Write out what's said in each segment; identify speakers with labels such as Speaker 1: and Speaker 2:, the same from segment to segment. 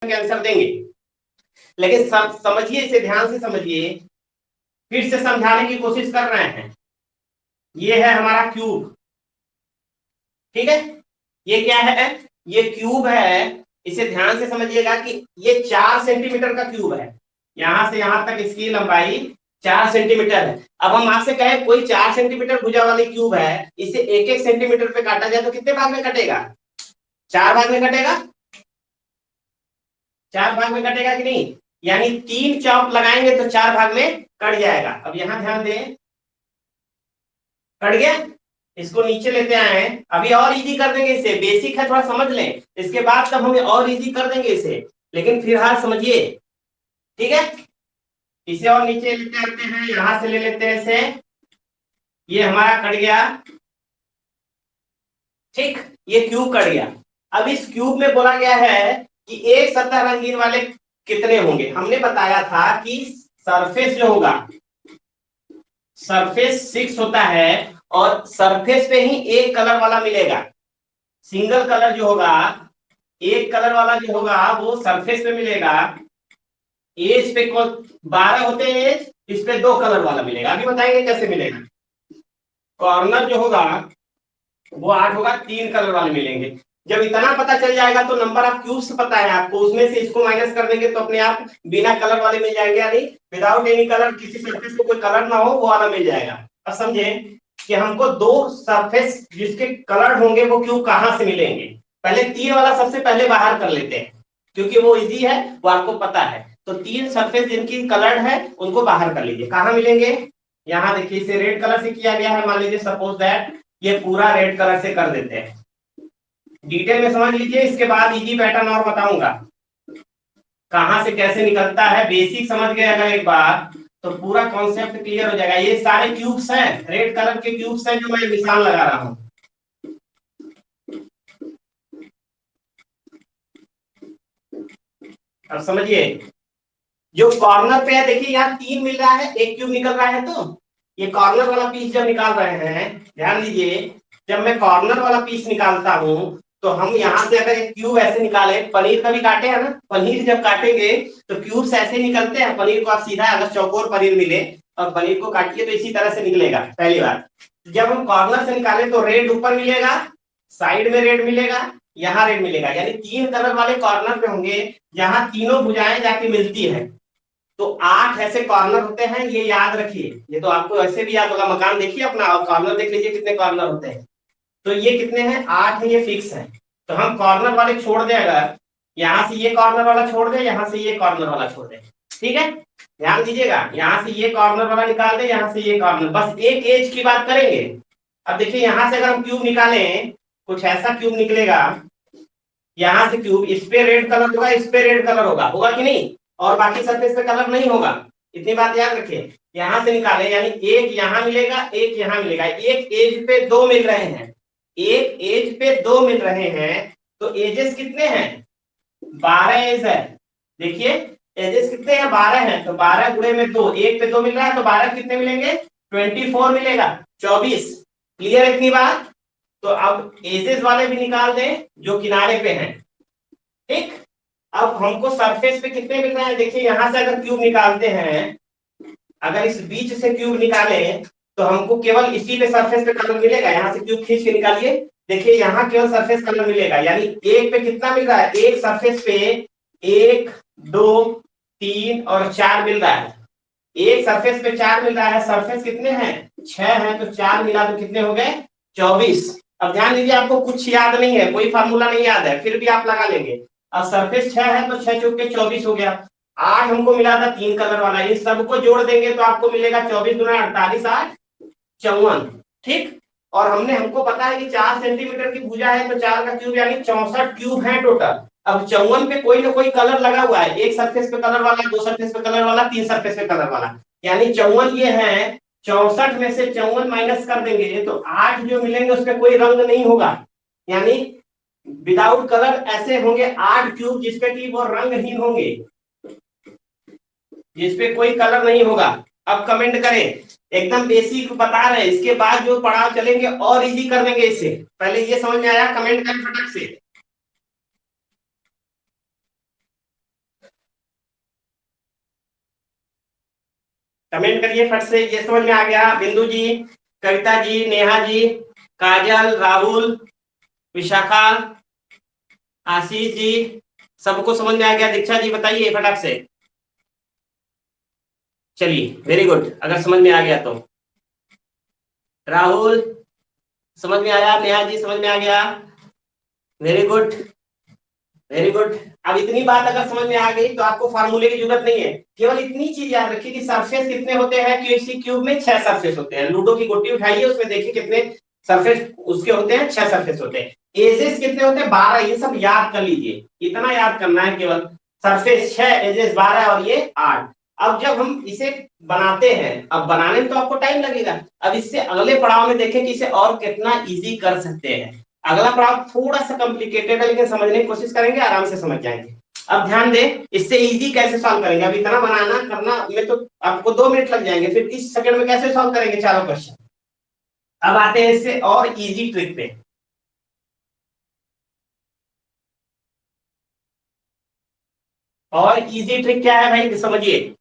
Speaker 1: के आंसर देंगे, लेकिन समझिए, इसे ध्यान से समझिए, फिर से समझाने की कोशिश कर रहे हैं। ये है हमारा क्यूब, ठीक है, ये क्या है, ये क्यूब है। इसे ध्यान से समझिएगा कि ये 4 सेंटीमीटर का क्यूब है, यहां से यहां तक इसकी लंबाई 4 सेंटीमीटर है। अब हम आपसे कहें कोई 4 सेंटीमीटर भुजा वाली क्यूब है, इसे 1-1 सेंटीमीटर पे काटा जाए तो कितने भाग में कटेगा? 4 भाग में कटेगा, 4 भाग में कटेगा कि नहीं? यानी 3 चौक लगाएंगे तो 4 भाग में कट जाएगा। अब यहां ध्यान दें, कट गया, इसको नीचे लेते आए हैं। अभी और इजी कर देंगे, इसे बेसिक है, थोड़ा समझ लें, इसके बाद तब हमें और इजी कर देंगे इसे, लेकिन फिलहाल समझिए, ठीक है। इसे और नीचे लेते आते हैं, यहां से ले लेते हैं इसे, ये हमारा कट गया, ठीक, ये क्यूब कट गया। अब इस क्यूब में बोला गया है कि एक सतह रंगीन वाले कितने होंगे। हमने बताया था कि सरफेस जो होगा, सरफेस 6 होता है, और सरफेस पे ही एक कलर वाला मिलेगा। सिंगल कलर जो होगा, एक कलर वाला जो होगा वो सरफेस पे मिलेगा। एज पे 12 होते हैं एज, इस पे 2 कलर वाला मिलेगा। अभी बताएंगे कैसे मिलेगा। कॉर्नर जो होगा वो 8 होगा, 3 कलर वाले मिलेंगे। जब इतना पता चल जाएगा तो नंबर ऑफ क्यूब्स पता है आपको, उसमें से इसको माइनस कर देंगे तो अपने आप बिना कलर वाले मिल जाएंगे, यानी विदाउट एनी कलर, किसी सरफेस को कोई कलर ना हो वो वाला मिल जाएगा। अब समझे कि हमको 2 सरफेस जिसके कलर होंगे वो क्यूब कहां से मिलेंगे। पहले 3 वाला सबसे पहले बाहर कर लेते हैं, क्योंकि वो इजी है, वो आपको पता है। तो 3 सरफेस जिनकी कलर है उनको बाहर कर लीजिए। कहां मिलेंगे? यहाँ देखिए, इसे रेड कलर से किया गया है, मान लीजिए सपोज दैट ये पूरा रेड कलर से कर देते हैं। डिटेल में समझ लीजिए, इसके बाद इजी पैटर्न और बताऊंगा कहां से कैसे निकलता है। बेसिक समझ गए अगर एक बार तो पूरा कॉन्सेप्ट क्लियर हो जाएगा। ये सारे क्यूब्स हैं, रेड कलर के क्यूब्स हैं जो मैं निशान लगा रहा हूं। अब समझिए, जो कॉर्नर पे है, देखिए यहाँ 3 मिल रहा है, एक क्यूब निकल रहा है, तो ये कॉर्नर वाला पीस जब निकाल रहे हैं, ध्यान दीजिए, जब मैं कॉर्नर वाला पीस निकालता हूं तो हम यहाँ से अगर एक क्यूब ऐसे निकाले, पनीर कभी काटे हैं ना, पनीर जब काटेंगे तो क्यूब्स ऐसे निकलते हैं। पनीर को आप सीधा, अगर चौकोर पनीर मिले और पनीर को काटिए तो इसी तरह से निकलेगा। पहली बार जब हम कॉर्नर से निकाले तो रेड ऊपर मिलेगा, साइड में रेड मिलेगा, यहाँ रेड मिलेगा, यानी 3 कलर वाले कॉर्नर पे होंगे जहां तीनों भुजाएं जाके मिलती है। तो 8 ऐसे कॉर्नर होते हैं, ये याद रखिए। ये तो आपको ऐसे भी याद होगा, मकान देखिए अपना और कॉर्नर देख लीजिए कितने कॉर्नर होते हैं। तो ये कितने हैं? 8 है, ये फिक्स है। तो हम कॉर्नर वाले छोड़ दें, अगर यहाँ से ये कॉर्नर वाला छोड़ दें, यहाँ से ये कॉर्नर वाला छोड़ दें, ठीक है, ध्यान दीजिएगा, यहाँ से ये कॉर्नर वाला निकाल दें, यहाँ से ये कॉर्नर, बस एक एज की बात करेंगे। अब देखिए यहाँ से अगर हम क्यूब निकालें, कुछ ऐसा क्यूब निकलेगा, यहाँ से क्यूब, इस पे रेड कलर होगा, इस पे रेड कलर होगा, होगा कि नहीं? और बाकी सरफेस पे कलर नहीं होगा, इतनी बात याद रखिए। यहाँ से निकाले, यानी एक यहाँ मिलेगा, एक यहाँ मिलेगा, एक एज पे 2 मिल रहे हैं, एक एज पे 2 मिल रहे हैं। तो एजेस कितने हैं? 12 एज है। देखिए एजेस कितने हैं? 12 हैं। तो 12 गुणे में 2, एक पे 2 मिल रहा है, तो 12 कितने मिलेंगे? 24 मिलेगा, 24। क्लियर इतनी बात? तो अब एजेस वाले भी निकाल दें जो किनारे पे हैं, ठीक। अब हमको सरफेस पे कितने मिल रहे हैं? देखिए यहां से अगर क्यूब निकालते हैं, अगर इस बीच से क्यूब निकालें तो हमको केवल इसी पे सरफेस पे कलर मिलेगा। यहाँ से क्यूब खींच के निकालिए, देखिए यहाँ केवल सरफेस कलर मिलेगा, यानी एक पे कितना मिल रहा है? एक सरफेस पे 1, 2, 3 और 4 मिल रहा है। एक सरफेस पे 4 मिल रहा है, सरफेस कितने हैं? 6 हैं, तो 4 मिला तो कितने हो गए? 24। अब ध्यान दीजिए, आपको कुछ याद नहीं है, कोई फार्मूला नहीं याद है, फिर भी आप लगा लेंगे। अब सरफेस 6 है तो 6 चौके 24 हो गया। 8 हमको मिला था 3 कलर वाला, इन सबको जोड़ देंगे तो आपको मिलेगा 24 गुना 48, 8 54, ठीक। और हमको पता है कि 4 सेंटीमीटर की भुजा है, तो 4 का क्यूब यानी 64 क्यूब है टोटल। अब 54 पे कोई ना कोई कलर लगा हुआ है, एक सरफेस पे कलर वाला, 2 सरफेस पे कलर वाला, 3 सरफेस पे कलर वाला, यानी 54 ये है। 64 में से 54 माइनस कर देंगे तो 8 जो मिलेंगे उसमें कोई रंग नहीं होगा, यानी विदाउट कलर ऐसे होंगे 8 क्यूब जिसपे कि वो रंगहीन होंगे, जिसपे कोई कलर नहीं होगा। अब कमेंट करें, एकदम बेसिक बता रहे हैं, इसके बाद जो पढ़ाव चलेंगे और इजी कर देंगे इसे। पहले ये समझ में आया? कमेंट करें फटाक से। कमेंट करिए फट से, ये समझ में आ गया? बिंदु जी, कविता जी, नेहा जी, काजल, राहुल, विशाखा, आशीष जी, सबको समझ में आ गया? दीक्षा जी बताइए फटाक से। चलिए वेरी गुड, अगर समझ में आ गया तो। राहुल समझ में आया? नेहा जी समझ में आ गया? Very good, very good. अब इतनी बात अगर समझ में आ गई तो आपको फार्मूले की जरूरत नहीं है, केवल इतनी चीज याद रखिए कि सरफेस कितने होते हैं, किसी क्यूब में 6 सरफेस होते हैं। लूडो की गुट्टी उठाइए, उसमें देखिए कितने सरफेस उसके होते हैं, 6 सरफेस होते हैं। एजेस कितने होते हैं? 12। ये सब याद कर लीजिए, इतना याद करना है केवल। सरफेस 6, एजेस 12 और ये 8। अब जब हम इसे बनाते हैं, अब बनाने में तो आपको टाइम लगेगा। अब इससे अगले पड़ाव में देखें कि इसे और कितना इजी कर सकते हैं। अगला पड़ाव थोड़ा सा कॉम्प्लिकेटेड है, लेकिन समझने की कोशिश करेंगे, आराम से समझ जाएंगे। अब ध्यान दें, इससे इजी कैसे सॉल्व करेंगे। अब इतना बनाना करना में तो आपको 2 मिनट लग जाएंगे, फिर 30 सेकंड में कैसे सॉल्व करेंगे चारों क्वेश्चन। अब आते हैं इससे और इजी ट्रिक पे। और इजी ट्रिक क्या है भाई, समझिए।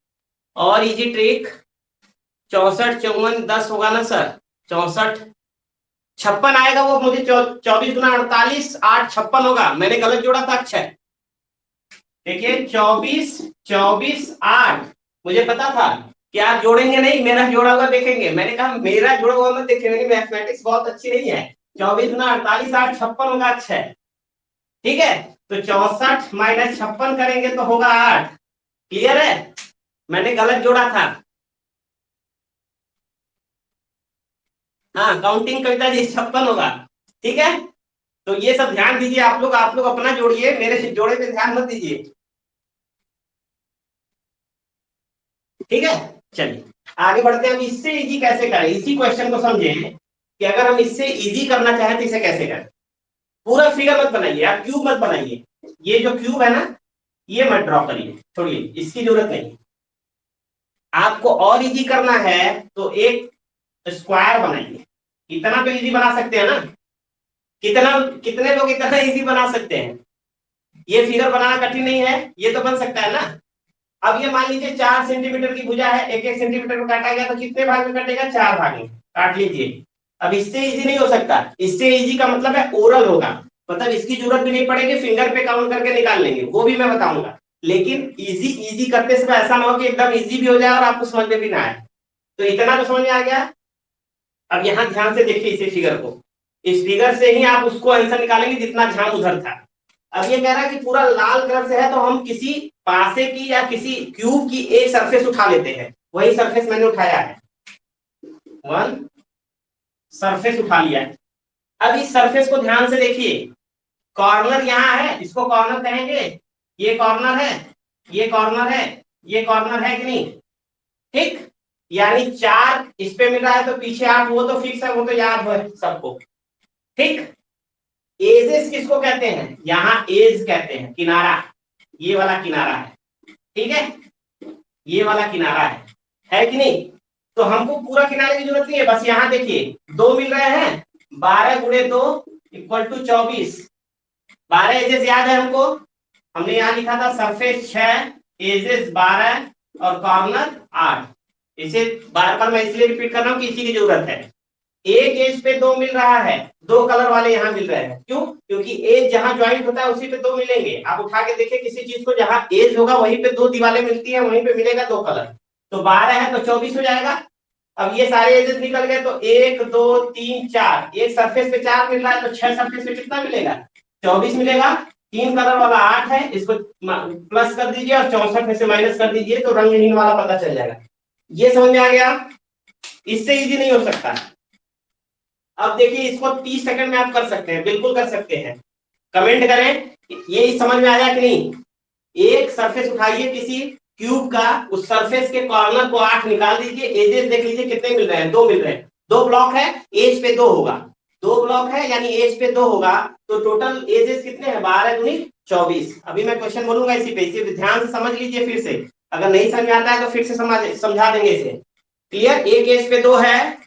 Speaker 1: और इजी ट्रिक 64, 54, 10 होगा ना सर? 64, 56 आएगा वो मुझे। 24 गुना 48, 8 56 होगा। मैंने गलत जोड़ा था अक्षर। देखिए 24, 24, 8 मुझे पता था कि आप जोड़ेंगे नहीं, मेरा जोड़ा हुआ देखेंगे। मैंने कहा मेरा जोड़ा हुआ मत देखेंगे, मेरी मैथमेटिक्स बहुत अच्छी नहीं है। 24 गुना 48, 8 56 होगा। अच्छा है, ठीक है। तो 64 माइनस 56 करेंगे तो होगा 8। क्लियर है? मैंने गलत जोड़ा था। हाँ काउंटिंग कविता जी 56 होगा, ठीक है। तो ये सब ध्यान दीजिए आप लोग अपना जोड़िए, मेरे जोड़े पे ध्यान मत दीजिए, ठीक है। चलिए आगे बढ़ते हैं। हम इससे इजी कैसे करें, इसी क्वेश्चन को समझे कि अगर हम इससे इजी करना चाहें तो इसे कैसे करें। पूरा फिगर मत बनाइए, आप क्यूब मत बनाइए। ये जो क्यूब है ना, ये मत ड्रॉ करिए, छोड़िए, इसकी जरूरत नहीं। आपको और इजी करना है तो एक स्क्वायर बनाइए। इतना तो इजी बना सकते हैं ना? कितना, कितने लोग इतना इजी बना सकते हैं? ये फिगर बनाना कठिन नहीं है, ये तो बन सकता है ना। अब ये मान लीजिए 4 सेंटीमीटर की भुजा है, 1-1 सेंटीमीटर में काटा गया तो कितने भाग में कटेगा? 4 भाग में काट लीजिए। अब इससे इजी नहीं हो सकता, इससे इजी का मतलब है ओरल होगा, मतलब इसकी जरूरत भी नहीं पड़ेगी, फिंगर पे काउंट करके निकाल लेंगे, वो भी मैं बताऊंगा। लेकिन इजी इजी करते समय ऐसा ना हो कि एकदम इजी भी हो जाए और आपको समझ में भी ना आए। तो इतना तो समझ में आ गया। अब यहाँ ध्यान से देखिए इसी फिगर को, इस फिगर से ही आप उसको आंसर निकालेंगे जितना ध्यान उधर था। अब ये कह रहा है कि पूरा लाल कलर से है, तो हम किसी पासे की या किसी क्यूब की एक सरफेस उठा लेते हैं। वही सरफेस मैंने उठाया है, वन सरफेस उठा लिया है। अब इस सरफेस को ध्यान से देखिए, कॉर्नर यहाँ है, इसको कॉर्नर कहेंगे। ये कॉर्नर है, ये कॉर्नर है, ये कॉर्नर है कि नहीं? ठीक, यानी 4 इस पे मिल रहा है तो पीछे 8, वो तो फिक्स है, वो तो याद है सबको। ठीक, एजेस किसको कहते हैं? यहाँ एज कहते हैं, किनारा। ये वाला किनारा है, ठीक है, ये वाला किनारा है कि नहीं? तो हमको पूरा किनारे की जरूरत नहीं है, बस यहाँ देखिए 2 मिल रहे हैं, 12 गुणे 2 इक्वल टू 24। 12 एजेस याद है हमको, हमने यहाँ लिखा था सरफेस 6, एजेस 12 और कॉर्नर 8। इसे बार बार मैं इसलिए रिपीट कर रहा हूँ कि इसी की जरूरत है। एक एज पे 2 मिल रहा है, 2 कलर वाले यहाँ मिल रहे हैं, क्यों? क्योंकि एज जहां ज्वाइंट होता है उसी पे 2 मिलेंगे। आप उठा के देखिए किसी चीज को, जहां एज होगा वहीं पे 2 दीवारें मिलती है, वहीं पे मिलेगा 2 कलर। तो 12 है तो 24 हो जाएगा। अब ये सारे एजेस निकल गए तो 1 2 3 4, एक सरफेस पे 4 मिल रहा है तो 6 सरफेस पे कितना मिलेगा? 24 मिलेगा। 3 कलर वाला 8 है, इसको प्लस कर दीजिए और 64 में से माइनस कर दीजिए तो रंगहीन वाला पता चल जाएगा। ये समझ में आ गया? इससे इजी नहीं हो सकता। अब देखिए इसको 30 सेकंड में आप कर सकते हैं, बिल्कुल कर सकते हैं। कमेंट करें ये समझ में आया कि नहीं। एक सरफेस उठाइए किसी क्यूब का, उस सरफेस के कॉर्नर को 8 निकाल दीजिए, एजेस देख लीजिए कितने मिल रहे हैं? 2 मिल रहे हैं। 2 ब्लॉक है, एज पे 2 होगा, 2 ब्लॉक है यानी एज पे 2 होगा, तो टोटल एजेस कितने हैं? 12 दूनी 24। अभी मैं क्वेश्चन बोलूंगा इसी पे, इसे ध्यान से समझ लीजिए फिर से। अगर नहीं समझ में आता है तो फिर से समझा देंगे इसे। क्लियर? एक एज पे 2 है